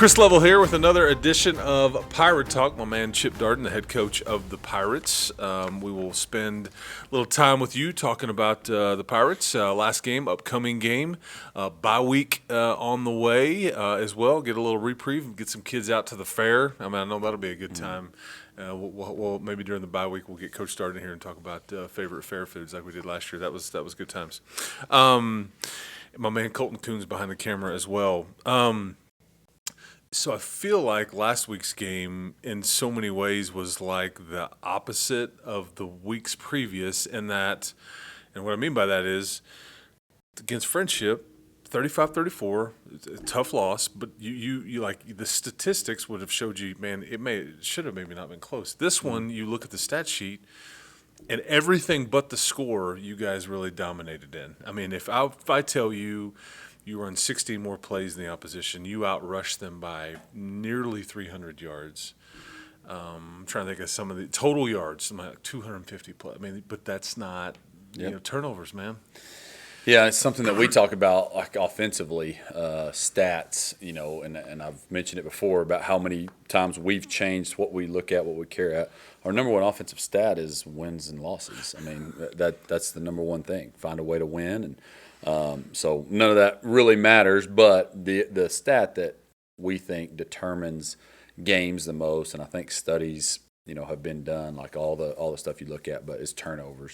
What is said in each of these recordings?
Chris Level here with another edition of Pirate Talk. My man Chip Darden, the head coach of the Pirates. We will spend a little time with you talking about the Pirates. Last game, upcoming game, bye week on the way as well. Get a little reprieve, get some kids out to the fair. I mean, I know that'll be a good time. We'll maybe during the bye week we'll get Coach Darden here and talk about favorite fair foods like we did last year. That was good times. My man Colton Coon's behind the camera as well. So I feel like last week's game in so many ways was like the opposite of the weeks previous in that, and what I mean by that is against Friendship, 35-34, a tough loss, but you like the statistics would have showed you, man, it should have maybe not been close. This one, you look at the stat sheet, and everything but the score you guys really dominated in. I mean, if I tell you you run 16 more plays than the opposition, you outrushed them by nearly 300 yards. I'm trying to think of some of the total yards, something like 250 plus. I mean, but that's not turnovers, man. Yeah, it's something that we talk about, like offensively, stats, and I've mentioned it before about how many times we've changed what we look at, what we care at. Our number one offensive stat is wins and losses. I mean, that's the number one thing. Find a way to win, and so none of that really matters. But the stat that we think determines games the most, and I think studies, have been done, like all the stuff you look at, but is turnover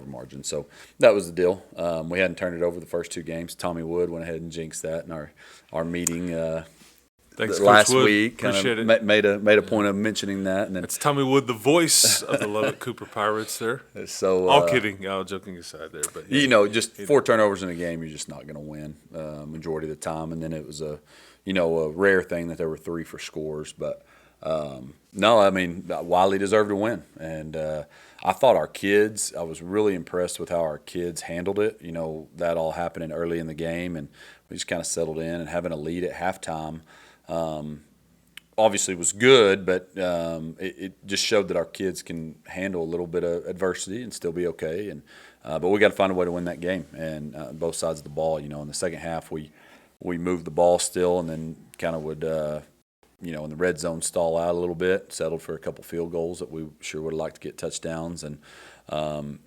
margin. So that was the deal. We hadn't turned it over the first two games. Tommy Wood went ahead and jinxed that in our meeting Thanks, last Coach Wood. week. Appreciate it. Made a point of mentioning that. And then It's Tommy Wood, the voice of the Lubbock Cooper Pirates there. So all kidding, all joking aside there. But yeah, just 4 turnovers in a game, you're just not going to win majority of the time. And then it was a rare thing that there were 3 for scores. But no, I mean, Wylie deserved to win. And I thought I was really impressed with how our kids handled it. That all happening early in the game, and we just kind of settled in, and having a lead at halftime obviously was good, but it just showed that our kids can handle a little bit of adversity and still be okay. And but we got to find a way to win that game, and both sides of the ball. In the second half, we moved the ball still, and then kind of would in the red zone stall out a little bit, settled for a couple field goals that we sure would have liked to get touchdowns, and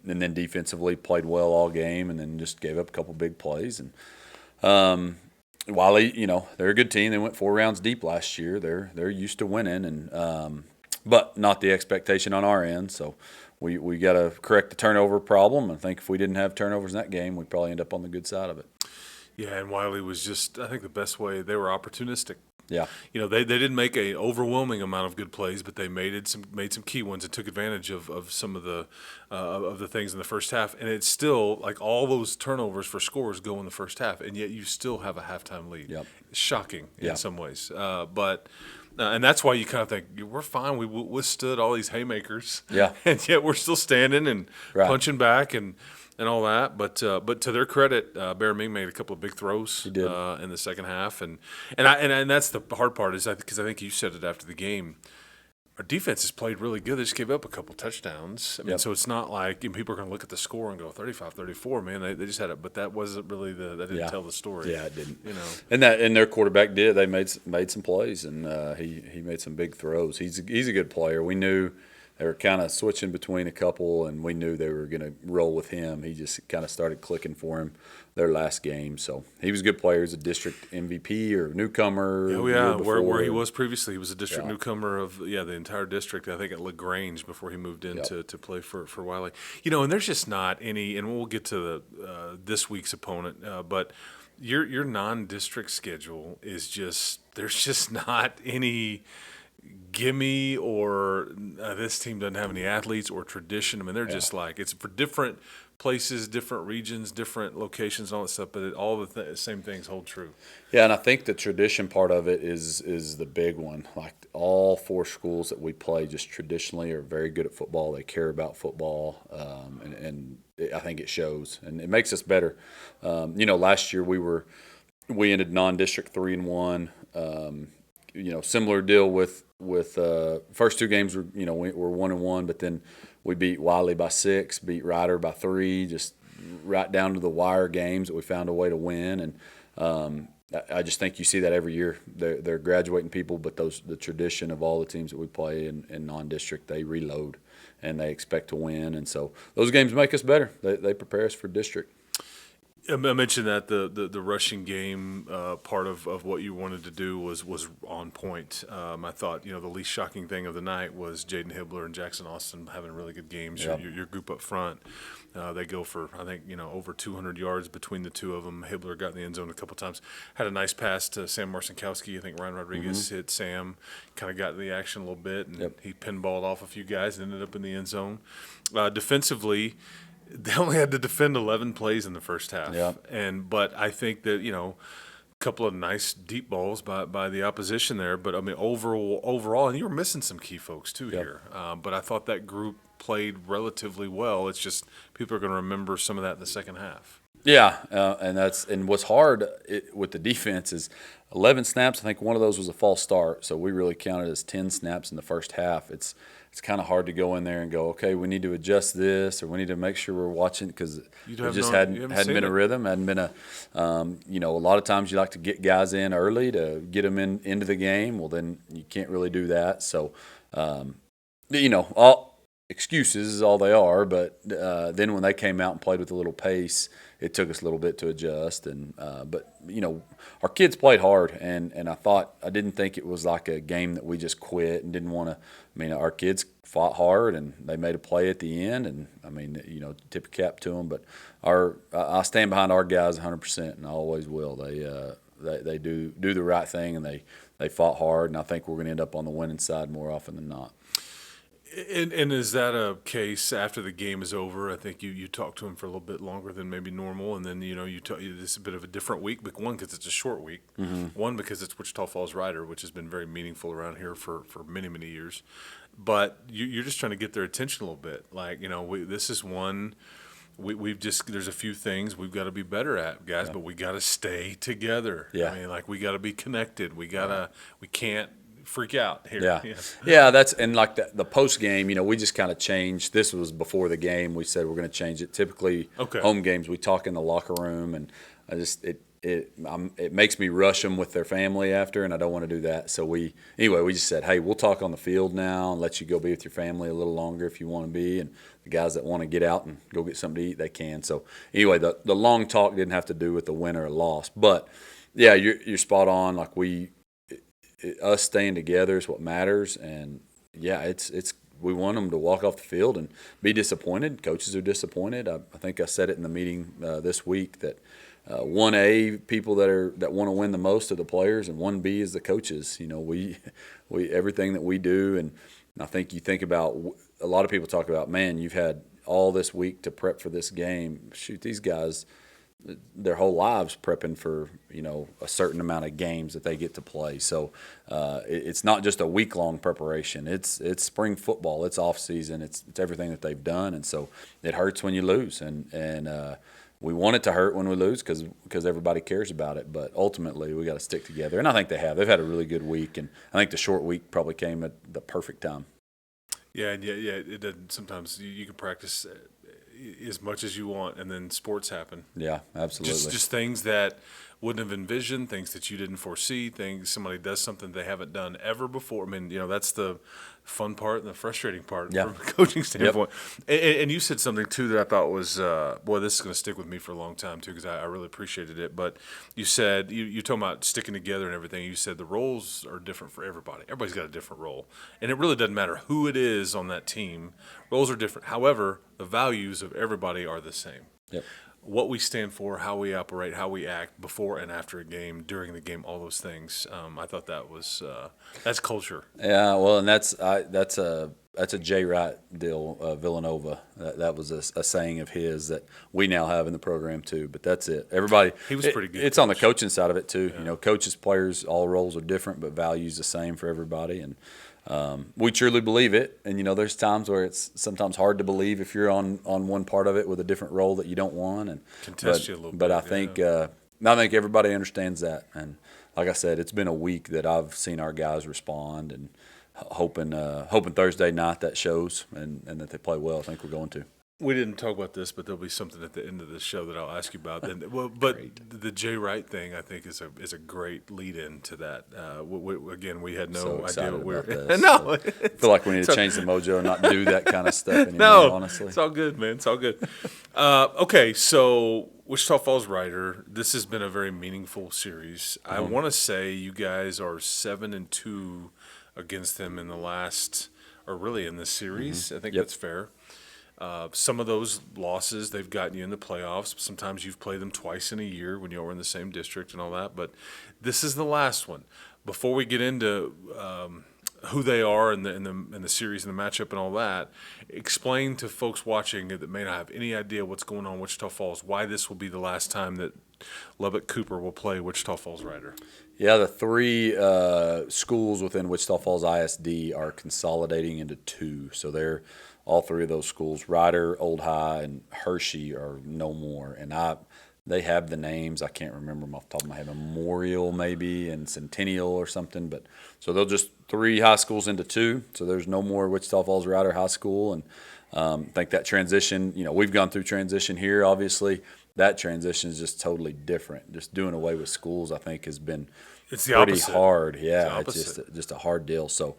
then defensively played well all game, and then just gave up a couple big plays. And Wylie, they're a good team. They went 4 rounds deep last year. They're used to winning, and but not the expectation on our end. So we got to correct the turnover problem. I think if we didn't have turnovers in that game, we'd probably end up on the good side of it. Yeah, and Wylie was just, I think the best way, they were opportunistic. Yeah, they didn't make an overwhelming amount of good plays, but they made some key ones and took advantage of some of the things in the first half. And it's still like all those turnovers for scores go in the first half, and yet you still have a halftime lead. Yep. Shocking in some ways, but and that's why you kind of think we're fine. We withstood all these haymakers, and yet we're still standing and punching back and all that, but to their credit, Bear Ming made a couple of big throws in the second half, and that's the hard part is because I think you said it after the game. Our defense has played really good. They just gave up a couple touchdowns. I mean, so it's not like people are going to look at the score and go 35-34. Man, they just had it, but that wasn't really that didn't tell the story. Yeah, it didn't. And their quarterback did. They made some plays, and he made some big throws. He's a good player. We knew they were kind of switching between a couple, and we knew they were going to roll with him. He just kind of started clicking for him their last game. So he was a good player. He's a district MVP or newcomer. Oh, yeah, where he was previously. He was a district newcomer of, the entire district, I think, at LaGrange before he moved in to play for Wylie. And there's just not any – and we'll get to this week's opponent, but your non-district schedule is just – there's just not any – gimme or this team doesn't have any athletes or tradition. I mean, they're just like it's for different places, different regions, different locations, all that stuff. But all the same things hold true. Yeah, and I think the tradition part of it is the big one. Like all 4 schools that we play, just traditionally are very good at football. They care about football, and I think it shows, and it makes us better. Last year we ended non-district 3-1. Similar deal with first 2 games were we're 1-1, but then we beat Wylie by 6, beat Ryder by 3, just right down to the wire games that we found a way to win. And I just think you see that every year. They're graduating people, but the tradition of all the teams that we play in non-district, they reload and they expect to win, and so those games make us better. They prepare us for district. I mentioned that the rushing game part of what you wanted to do was on point. I thought the least shocking thing of the night was Jaden Hibbler and Jackson Austin having really good games. Yep. Your group up front, they go for I think over 200 yards between the two of them. Hibbler got in the end zone a couple times. Had a nice pass to Sam Marcinkowski. I think Ryan Rodriguez hit Sam, kind of got in the action a little bit, and he pinballed off a few guys and ended up in the end zone. Defensively, they only had to defend 11 plays in the first half. Yeah. But I think that, a couple of nice deep balls by the opposition there. But, I mean, overall, and you were missing some key folks too here. But I thought that group played relatively well. It's just people are going to remember some of that in the second half. Yeah, and what's hard with the defense is 11 snaps. I think one of those was a false start, so we really counted as 10 snaps in the first half. It's kind of hard to go in there and go, okay, we need to adjust this, or we need to make sure we're watching because it just hadn't been a rhythm, hadn't been a a lot of times you like to get guys in early to get them into the game. Well, then you can't really do that. So, all excuses is all they are. But then when they came out and played with a little pace, it took us a little bit to adjust. But our kids played hard, and I didn't think it was like a game that we just quit and didn't want to. I mean, our kids fought hard, and they made a play at the end, and I mean, tip of cap to them. But I stand behind our guys 100%, and I always will. They do the right thing, and they fought hard, and I think we're going to end up on the winning side more often than not. And is that a case after the game is over? I think you talked to him for a little bit longer than maybe normal, and then this is a bit of a different week. But one, because it's a short week. One, because it's Wichita Falls Rider, which has been very meaningful around here for many, many years. But you're just trying to get their attention a little bit. Like this is one. There's a few things we've got to be better at, guys. But we got to stay together. Yeah. I mean, we got to be connected. We can't freak out here. Yeah. That's and like the post game, we just kind of changed. This was before the game. We said we're going to change it. Typically, home games we talk in the locker room, and it makes me rush them with their family after, and I don't want to do that. So we just said, hey, we'll talk on the field now and let you go be with your family a little longer if you want to be, and the guys that want to get out and go get something to eat, they can. So anyway, the long talk didn't have to do with the win or loss, but yeah, you're spot on. Like us staying together is what matters, and yeah, it's we want them to walk off the field and be disappointed. Coaches are disappointed. I think I said it in the meeting this week that 1A people that want to win the most are the players, and 1B is the coaches. We everything that we do, and I think you think about a lot of people talk about, man, you've had all this week to prep for this game. Shoot, these guys, their whole lives prepping for a certain amount of games that they get to play. So it's not just a week-long preparation. It's spring football. It's off season. It's everything that they've done, and so it hurts when you lose. And we want it to hurt when we lose because everybody cares about it. But ultimately, we got to stick together, and I think they have. They've had a really good week, and I think the short week probably came at the perfect time. Yeah. It doesn't. Sometimes you can practice as much as you want, and then sports happen. Yeah, absolutely. Just things that wouldn't have envisioned, things that you didn't foresee, somebody does something they haven't done ever before. I mean, that's the fun part and the frustrating part from a coaching standpoint. Yep. And you said something too that I thought was, this is going to stick with me for a long time too, because I really appreciated it. But you said you talking about sticking together and everything. You said the roles are different for everybody. Everybody's got a different role, and it really doesn't matter who it is on that team. Roles are different. However, the values of everybody are the same. Yep. What we stand for, how we operate, how we act before and after a game, during the game, all those things. I thought that was that's culture. Yeah, well, and that's a Jay Wright deal, Villanova. That was a saying of his that we now have in the program too. But that's it. Everybody, he was pretty good. It's coach. On the coaching side of it too. Yeah. Coaches, players, all roles are different, but values the same for everybody. And we truly believe it. And there's times where it's sometimes hard to believe if you're on one part of it with a different role that you don't want. And contest you a little bit. But I think everybody understands that. And like I said, it's been a week that I've seen our guys respond, and hoping Thursday night that shows and that they play well. I think we're going to. We didn't talk about this, but there'll be something at the end of the show that I'll ask you about. And but Great. the Jay Wright thing, I think, is a great lead in to that. Again, we had no So idea excited what we were. about this. No, I feel like we need to change the mojo and not do that kind of stuff anymore, no, honestly. it's all good, man. It's all good. Okay, so Wichita Falls Rider. This has been a very meaningful series. I want to say you guys are 7-2 against them in the last, or really in this series. I think Yep. that's fair. Some of those losses, they've gotten you in the playoffs. Sometimes you've played them twice in a year when you were in the same district and all that. But this is the last one. Before we get into who they are in the series and the matchup and all that, explain to folks watching that may not have any idea what's going on in Wichita Falls why this will be the last time that Lubbock Cooper will play Wichita Falls Rider. Yeah, the three schools within Wichita Falls ISD are consolidating into two. So they're all three of those schools, Ryder, Old High, and Hershey, are no more. And they have the names. I can't remember them off the top of my head. Memorial maybe and Centennial or something. But so they'll just three high schools into two. So there's no more Wichita Falls Ryder High School. And I think that transition, we've gone through transition here, obviously. That transition is just totally different. Just doing away with schools, I think, has been It's the pretty opposite. hard. Yeah, it's just a hard deal. So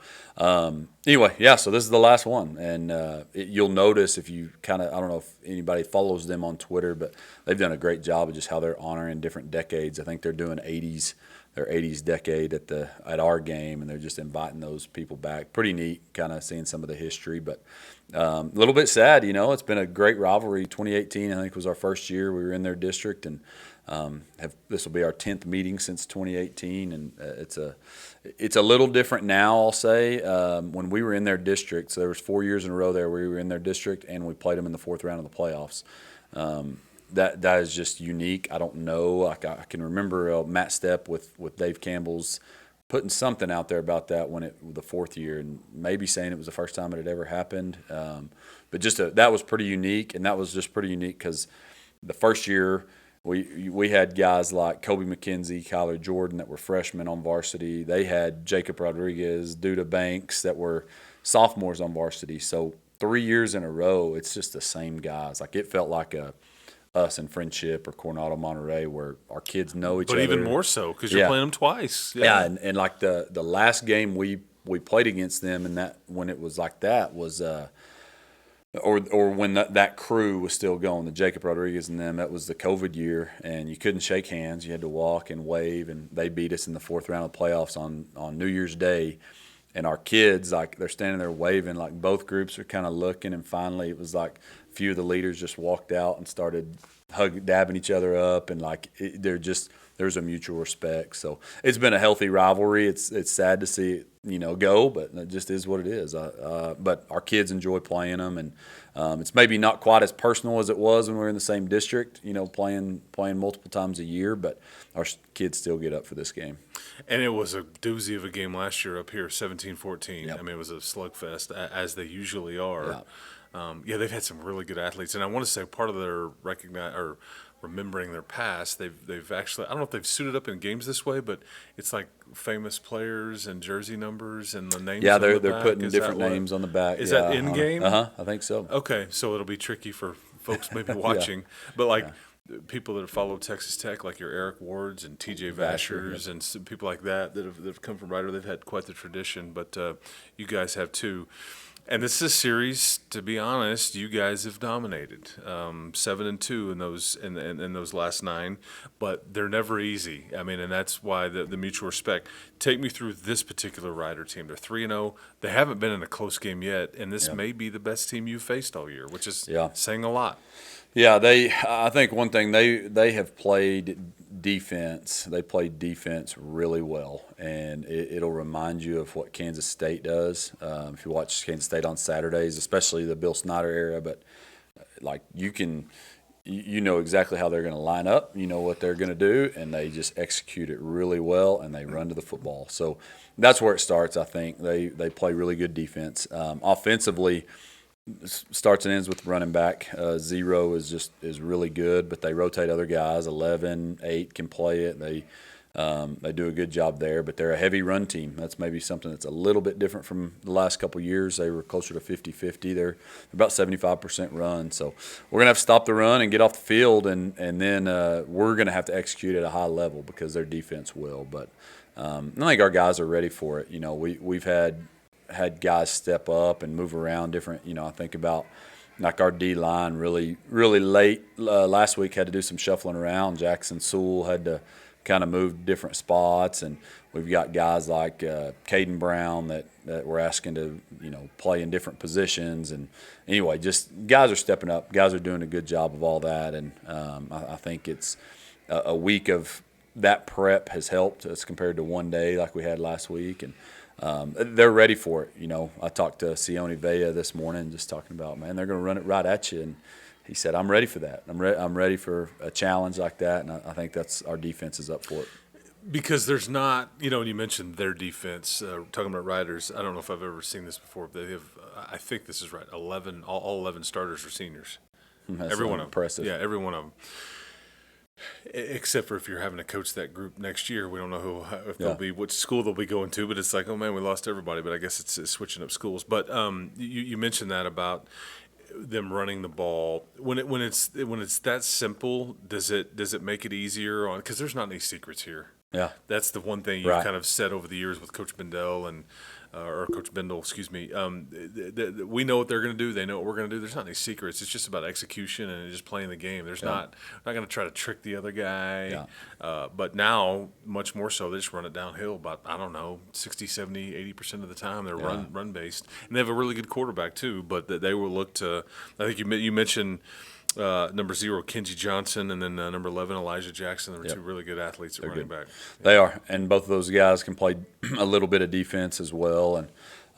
anyway, yeah. So this is the last one, and you'll notice if you I don't know if anybody follows them on Twitter, but they've done a great job of just how they're honoring different decades. I think they're doing their 80s decade at our game, and they're just inviting those people back. Pretty neat, kind of seeing some of the history, but a little bit sad. It's been a great rivalry. 2018, I think, was our first year we were in their district, and this will be our 10th meeting since 2018, and it's a little different now, I'll say. When we were in their district, so there was 4 years in a row there we were in their district, and we played them in the fourth round of the playoffs. That is just unique. I don't know. I can remember Matt Stepp with Dave Campbell's putting something out there about that the fourth year, and maybe saying it was the first time it had ever happened. But that was pretty unique, and that was just pretty unique because the first year we had guys like Kobe McKenzie, Kyler Jordan that were freshmen on varsity. They had Jacob Rodriguez, Duda Banks that were sophomores on varsity. So 3 years in a row, it's just the same guys. Like it felt like us in Friendship or Coronado Monterey where our kids know each other. But even more so because you're playing them twice. Yeah, and like the last game we played against them, and that when it was like that was or when that crew was still going, the Jacob Rodriguez and them, that was the COVID year, and you couldn't shake hands. You had to walk and wave, and they beat us in the fourth round of the playoffs on New Year's Day. And our kids, like, they're standing there waving, like both groups are kind of looking, and finally it was like a few of the leaders just walked out and started dabbing each other up, and like there's a mutual respect. So it's been a healthy rivalry. It's sad to see it, go, but it just is what it is. But our kids enjoy playing them, and it's maybe not quite as personal as it was when we were in the same district, playing multiple times a year, but our kids still get up for this game. And it was a doozy of a game last year up here, 17-14. Yep. I mean, it was a slugfest, as they usually are. Yeah. They've had some really good athletes, and I want to say part of their remembering their past, they've actually, I don't know if they've suited up in games this way, but it's like famous players and jersey numbers and the names. Yeah, on the they're back. putting Is different that what- names on the back. Is that in game? I think so. Okay, so it'll be tricky for folks maybe watching, but people that follow Texas Tech, like your Eric Wards and T.J. Vashers and some people like that have come from Rider, they've had quite the tradition, but you guys have too. And this is a series, to be honest, you guys have dominated 7-2 in those last 9, but they're never easy. I mean, and that's why the mutual respect. Take me through this particular Rider team. They're 3-0. They haven't been in a close game yet, and this may be the best team you've faced all year, which is saying a lot. Yeah, I think one thing they have played defense. They played defense really well, and it'll remind you of what Kansas State does. If you watch Kansas State on Saturdays, especially the Bill Snyder era, but like you know exactly how they're going to line up. You know what they're going to do, and they just execute it really well, and they run to the football. So that's where it starts. I think they play really good defense. Offensively, starts and ends with running back. Zero is really good, but they rotate other guys. 11, 8 can play it. They do a good job there, but they're a heavy run team. That's maybe something that's a little bit different from the last couple of years. They were closer to 50-50. They're about 75% run. So we're going to have to stop the run and get off the field, and then we're going to have to execute at a high level because their defense will. But I think our guys are ready for it. We've had guys step up and move around different. I think about like our D line really late last week had to do some shuffling around. Jackson Sewell had to kind of move different spots, and we've got guys like Caden Brown that we're asking to play in different positions. And anyway, just guys are stepping up. Guys are doing a good job of all that, and I think it's a week of that prep has helped as compared to one day like we had last week, and they're ready for it. I talked to Sione Vea this morning, just talking about, man, they're going to run it right at you, and he said, I'm ready for that. I'm ready for a challenge like that, and I think that's our defense is up for it. Because there's not, when you mentioned their defense, talking about Riders, I don't know if I've ever seen this before, but they have, I think this is right, 11, all 11 starters are seniors. That's every one of them. Impressive. Yeah, every one of them. Except for if you're having to coach that group next year, we don't know if they'll be which school they'll be going to. But it's like, oh man, we lost everybody. But I guess it's switching up schools. But you mentioned that about them running the ball when it's that simple. Does it make it easier on? Because there's not any secrets here. Yeah, that's the one thing you've kind of said over the years with Coach Bendel and or Coach Bendel, excuse me. We know what they're going to do. They know what we're going to do. There's not any secrets. It's just about execution and just playing the game. There's not going to try to trick the other guy. Yeah. But now, much more so, they just run it downhill about, I don't know, 60, 70, 80% of the time. They're run-based. And they have a really good quarterback, too. But they will look to – I think you mentioned – number 0, Kenji Johnson, and then number 11, Elijah Jackson. They're two really good athletes at running back. Yeah. They are, and both of those guys can play a little bit of defense as well. And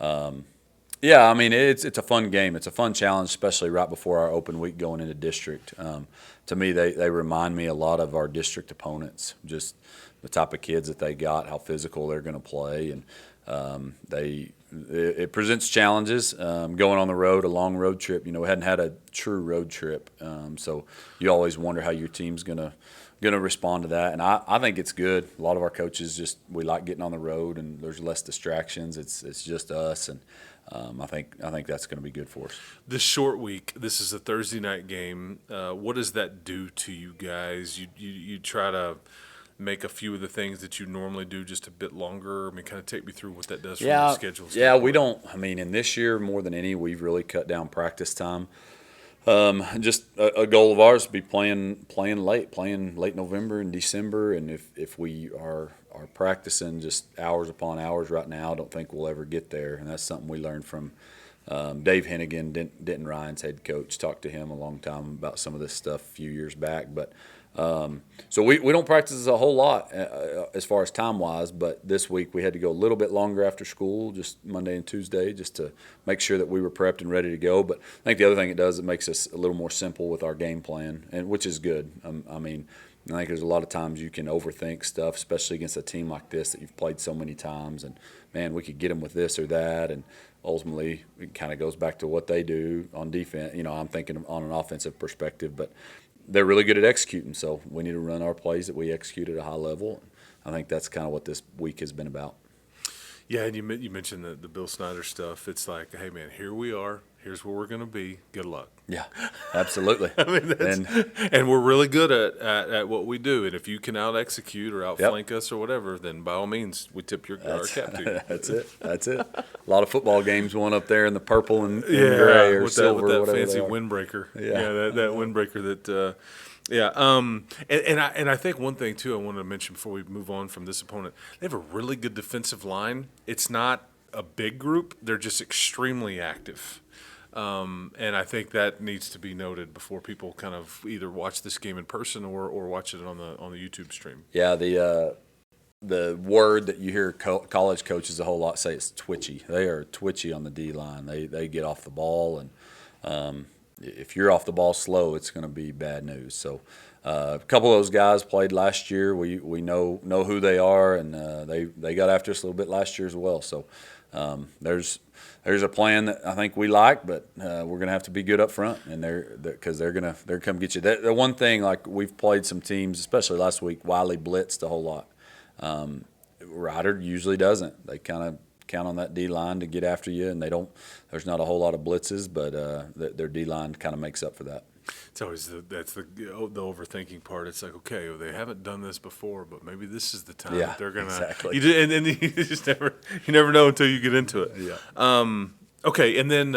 I mean, it's a fun game. It's a fun challenge, especially right before our open week going into district. To me, they remind me a lot of our district opponents, just the type of kids that they got, how physical they're going to play, and it presents challenges going on the road, a long road trip. We hadn't had a true road trip, so you always wonder how your team's gonna respond to that. And I think it's good. A lot of our coaches we like getting on the road, and there's less distractions. It's just us, and I think that's going to be good for us. This short week, this is a Thursday night game. What does that do to you guys? You try to make a few of the things that you normally do just a bit longer? I mean, kind of take me through what that does for your schedule. Yeah, we don't. I mean, in this year, more than any, we've really cut down practice time. Just a goal of ours to be playing late November and December, and if we are practicing just hours upon hours right now, I don't think we'll ever get there. And that's something we learned from Dave Hennigan, Denton Ryan's head coach. Talked to him a long time about some of this stuff a few years back, but so we don't practice a whole lot as far as time-wise, but this week we had to go a little bit longer after school, just Monday and Tuesday, just to make sure that we were prepped and ready to go. But I think the other thing it does, it makes us a little more simple with our game plan, and which is good. I mean, I think there's a lot of times you can overthink stuff, especially against a team like this that you've played so many times, and, man, we could get them with this or that, and ultimately it kind of goes back to what they do on defense. I'm thinking on an offensive perspective, but they're really good at executing, so we need to run our plays that we execute at a high level. I think that's kind of what this week has been about. Yeah, and you mentioned the Bill Snyder stuff. It's like, hey, man, here we are. Here's where we're going to be. Good luck. Yeah, absolutely. I mean, and we're really good at what we do. And if you can out-execute or outflank us or whatever, then by all means, we tip our cap to you. That's it. A lot of football games won up there in the purple and gray or silver. With that fancy windbreaker. Yeah, that windbreaker that and I think one thing, too, I wanted to mention before we move on from this opponent, they have a really good defensive line. It's not a big group. They're just extremely active. And I think that needs to be noted before people kind of either watch this game in person or watch it on the YouTube stream. Yeah, the word that you hear college coaches a whole lot say is twitchy. They are twitchy on the D-line. They get off the ball, and if you're off the ball slow, it's going to be bad news. So a couple of those guys played last year. We know who they are, and they got after us a little bit last year as well. So there's a plan that I think we like, but we're going to have to be good up front, and because they're come get you. The one thing, like we've played some teams, especially last week, Wylie blitzed a whole lot. Ryder usually doesn't. They kind of count on that D line to get after you, and they don't. There's not a whole lot of blitzes, but their D line kind of makes up for that. It's always that's the overthinking part. It's like, okay, well, they haven't done this before, but maybe this is the time Yeah, that they're gonna. exactly. And you just never know until you get into it. Yeah. Okay, and then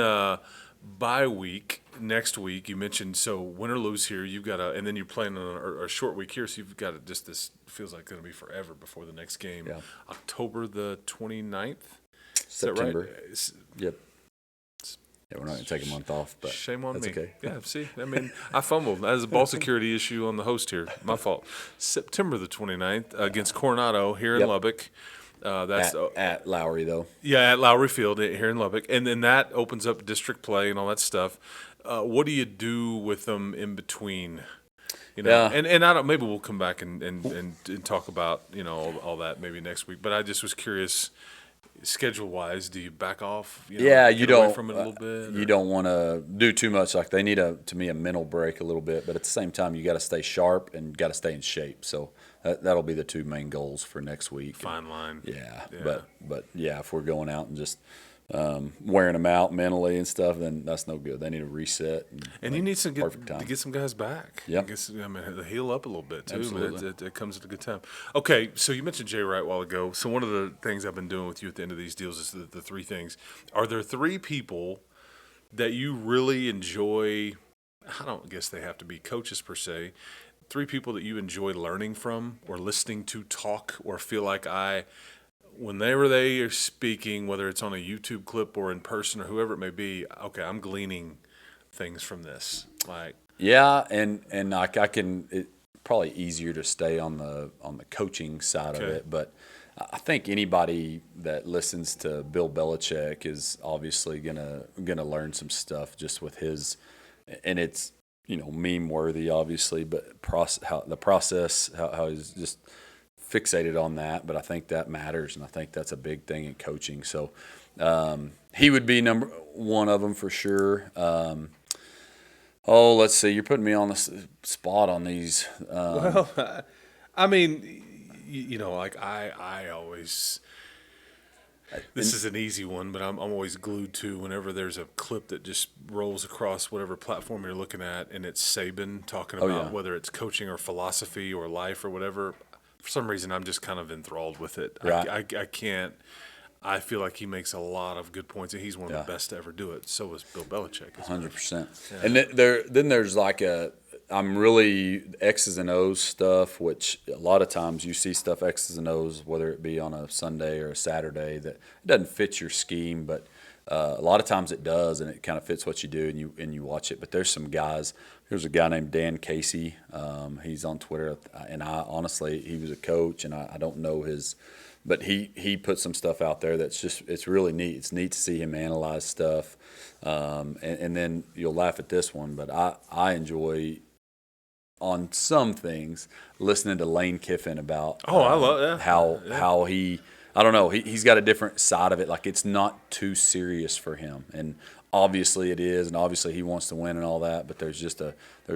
bye week next week. You mentioned so win or lose here. You've got and then you're playing on a short week here, so you've got just this feels like going to be forever before the next game. Yeah. October the 29th. September. Is that right? Yep. Yeah, we're not going to take a month off, but shame on that's me. okay. Yeah, see, I mean, I fumbled. That is a ball security issue on the host here. My fault. September the 29th against Coronado here in Yep. Lubbock. That's At Lowry, though. yeah, at Lowry Field here in Lubbock, and then that opens up district play and all that stuff. What do you do with them in between? You know, Yeah. and I don't. Maybe we'll come back and talk about all that maybe next week. But I just was curious, schedule wise, do you back off? You You get away don't from it a little bit. You don't want to do too much. Like they need to me a mental break a little bit, but at the same time you got to stay sharp and got to stay in shape. So that'll be the two main goals for next week. Fine line. Yeah, Yeah. but yeah, if we're going out and just wearing them out mentally and stuff, then that's no good. They need to reset. And you need to perfect time. get some guys back. Yep. I mean, they heal up a little bit too, Absolutely. but it comes at a good time. Okay, so you mentioned Jay Wright a while ago. So one of the things I've been doing with you at the end of these deals is the three things. Are there three people that you really enjoy? I don't guess they have to be coaches per se. Three people that you enjoy learning from or listening to talk or feel like whenever they are speaking, whether it's on a YouTube clip or in person or whoever it may be, okay, I'm gleaning things from this. Like, Yeah, and I can. It probably easier to stay on the coaching side of Okay. it, but I think anybody that listens to Bill Belichick is obviously gonna learn some stuff just with his, and it's meme worthy obviously, but the process how he's just fixated on that. But I think that matters, and I think that's a big thing in coaching. So he would be number one of them for sure. Let's see. You're putting me on the spot on these. well, I mean, like I always. This is an easy one, but I'm always glued to whenever there's a clip that just rolls across whatever platform you're looking at, and it's Saban talking about yeah. whether it's coaching or philosophy or life or whatever. For some reason, I'm just kind of enthralled with it. Right. I can't. I feel like he makes a lot of good points, and he's one of the best to ever do it. So is Bill Belichick. 100%. And then there's like I'm really X's and O's stuff, which a lot of times you see stuff X's and O's, whether it be on a Sunday or a Saturday, that it doesn't fit your scheme, but a lot of times it does, and it kind of fits what you do, and you watch it. But there's some guys. There's a guy named Dan Casey. He's on Twitter, and honestly, he was a coach, and I don't know his. But he put some stuff out there it's really neat. It's neat to see him analyze stuff. And then you'll laugh at this one, but I enjoy, on some things, listening to Lane Kiffin about I love that. how he, I don't know, he's got a different side of it. Like, it's not too serious for him. And obviously it is, and obviously he wants to win and all that, but there's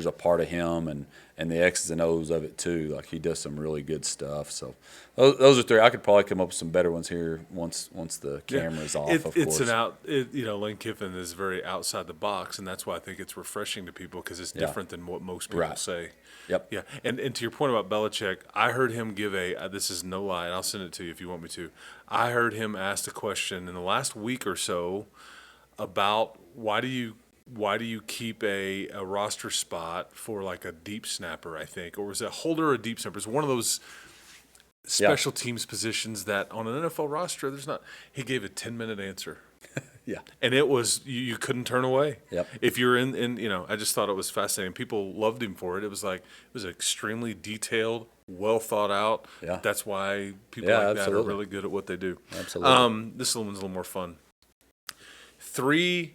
a part of him and the X's and O's of it too. Like, he does some really good stuff. So those are three. I could probably come up with some better ones here once the camera's off, of course. Lane Kiffin is very outside the box, and that's why I think it's refreshing to people because it's different than what most people say. Yep. Yeah, and to your point about Belichick, I heard him give this is no lie, and I'll send it to you if you want me to. I heard him ask a question in the last week or so about why do you keep a roster spot for like a deep snapper, I think, or was it a holder or a deep snapper? It's one of those special teams positions that on an NFL roster there's not. He gave a 10-minute answer. Yeah. And it was you couldn't turn away. Yep. If you're in I just thought it was fascinating. People loved him for it. It was extremely detailed, well thought out. Yeah. That's why people Yeah, like that are absolutely. really good at what they do. Absolutely. This one's a little more fun. Three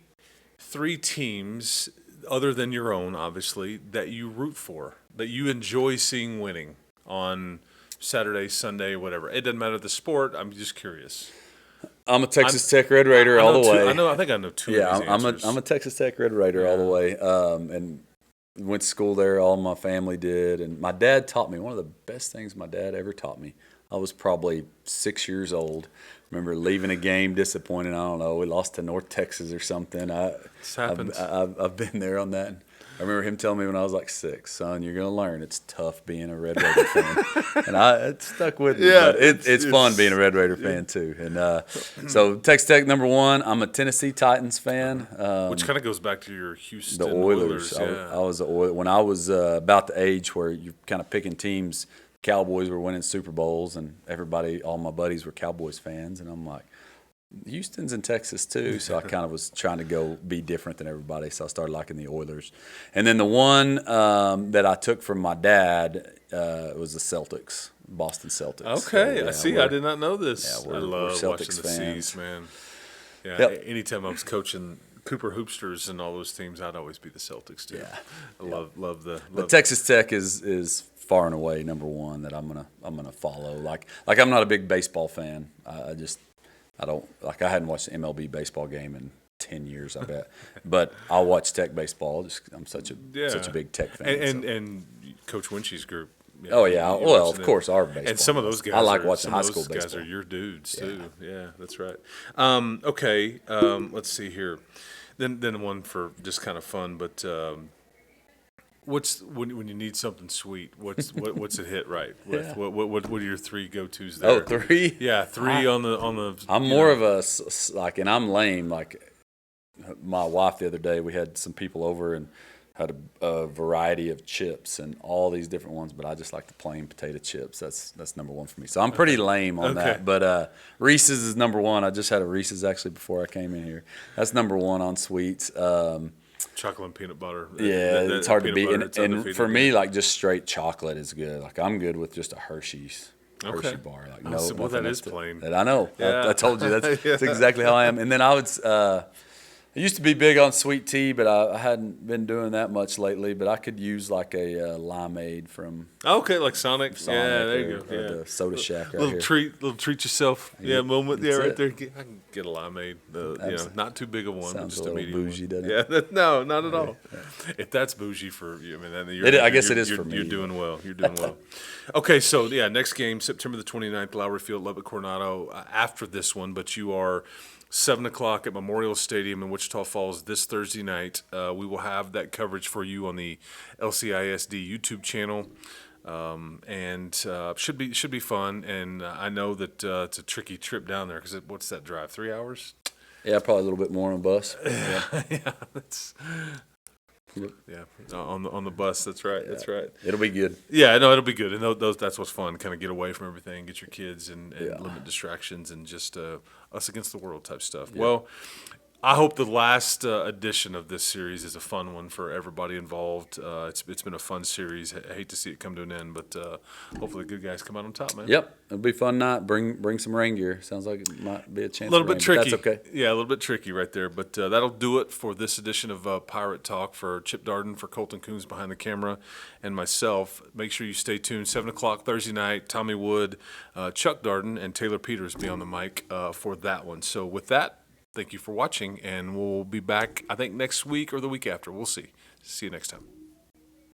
teams other than your own, obviously, that you root for, that you enjoy seeing winning on Saturday, Sunday, whatever. It doesn't matter the sport. I'm just curious. I'm a Texas Tech Red Raider all the way. I think I know two. Yeah, of these answers. I'm a Texas Tech Red Raider all the way, and went to school there. All my family did, and my dad taught me one of the best things my dad ever taught me. I was probably 6 years old. Remember leaving a game disappointed. I don't know. We lost to North Texas or something. This happens. I've been there on that. I remember him telling me when I was like 6, son, you're going to learn. It's tough being a Red Raider fan. And it stuck with me. Yeah, But it's fun being a Red Raider fan, too. And so Texas Tech, number 1. I'm a Tennessee Titans fan. Which kind of goes back to your Houston The Oilers. Yeah. I was when I was about the age where you're kind of picking teams. Cowboys were winning Super Bowls, and all my buddies were Cowboys fans, and I'm like, Houston's in Texas too, so I kind of was trying to go be different than everybody, so I started liking the Oilers. And then the one that I took from my dad was the Celtics, Boston Celtics. Okay, So, I see. I did not know this. Yeah, I we're love Celtics watching the fans. C's, man. Yeah, Yep. anytime I was coaching Cooper Hoopsters and all those teams, I'd always be the Celtics too. Yeah. I love the. But Texas Tech is far and away number 1 that I'm gonna follow. Like I'm not a big baseball fan. I don't like. I hadn't watched an MLB baseball game in 10 years, I bet. But I'll watch Tech baseball. I'm such a big Tech fan. And Coach Winchie's group. You Oh yeah, you well watching of them. course our baseball. And some of those guys. I like are, watching some high of school those guys baseball. are your dudes too. Yeah. Yeah, that's right. Okay, let's see here. Then one for just kind of fun, but what's when you need something sweet? What's it hit right with? Yeah. What are your 3 go-tos there? Oh, 3. Yeah, 3 on the. I'm more of a like, and I'm lame. Like my wife the other day, we had some people over and had a variety of chips and all these different ones, but I just like the plain potato chips. That's number 1 for me. So I'm pretty lame on that. But Reese's is number 1. I just had a Reese's actually before I came in here. That's number 1 on sweets. Chocolate and peanut butter. Yeah, it's hard to beat. And for me, yeah. like just straight chocolate is good. Like I'm good with just a Hershey bar. Like Well, that is else plain. That I know. Yeah. I told you that's exactly how I am. And then I used to be big on sweet tea, but I hadn't been doing that much lately. But I could use like a limeade from Okay, like Sonic. Yeah, there you or go. Yeah. the Soda Shack right Little here. treat yourself. Yeah, moment. Yeah, That's right it. there. I can get a limeade. Not too big of one. Sounds Just a little medium bougie, one. doesn't it? Yeah, no, not at all. If that's bougie for you, I mean, then I guess it is for me. You're doing well. You're doing well. Okay, so yeah, next game, September the 29th, Lowry Field, Lubbock, Coronado. After this one, but you are 7 o'clock at Memorial Stadium in Wichita Falls this Thursday night. We will have that coverage for you on the LCISD YouTube channel. And should be fun. And I know that it's a tricky trip down there because what's that drive? 3 hours? Yeah, probably a little bit more on a bus. Yeah, that's. Yeah, on the bus. That's right. That's right. It'll be good. Yeah, no, it'll be good. And that's what's fun. Kind of get away from everything, get your kids, and limit distractions, and just us against the world type stuff. Yeah. Well, I hope the last edition of this series is a fun one for everybody involved. It's been a fun series. I hate to see it come to an end, but hopefully the good guys come out on top, man. Yep, it'll be a fun night. Bring some rain gear. Sounds like it might be a chance. A little of bit rain, tricky. but that's okay. Yeah, a little bit tricky right there. But that'll do it for this edition of Pirate Talk. For Chip Darden, for Colton Coons behind the camera, and myself. Make sure you stay tuned. 7 o'clock Thursday night. Tommy Wood, Chuck Darden, and Taylor Peters be on the mic for that one. So with that, thank you for watching, and we'll be back, I think, next week or the week after. We'll see. See you next time.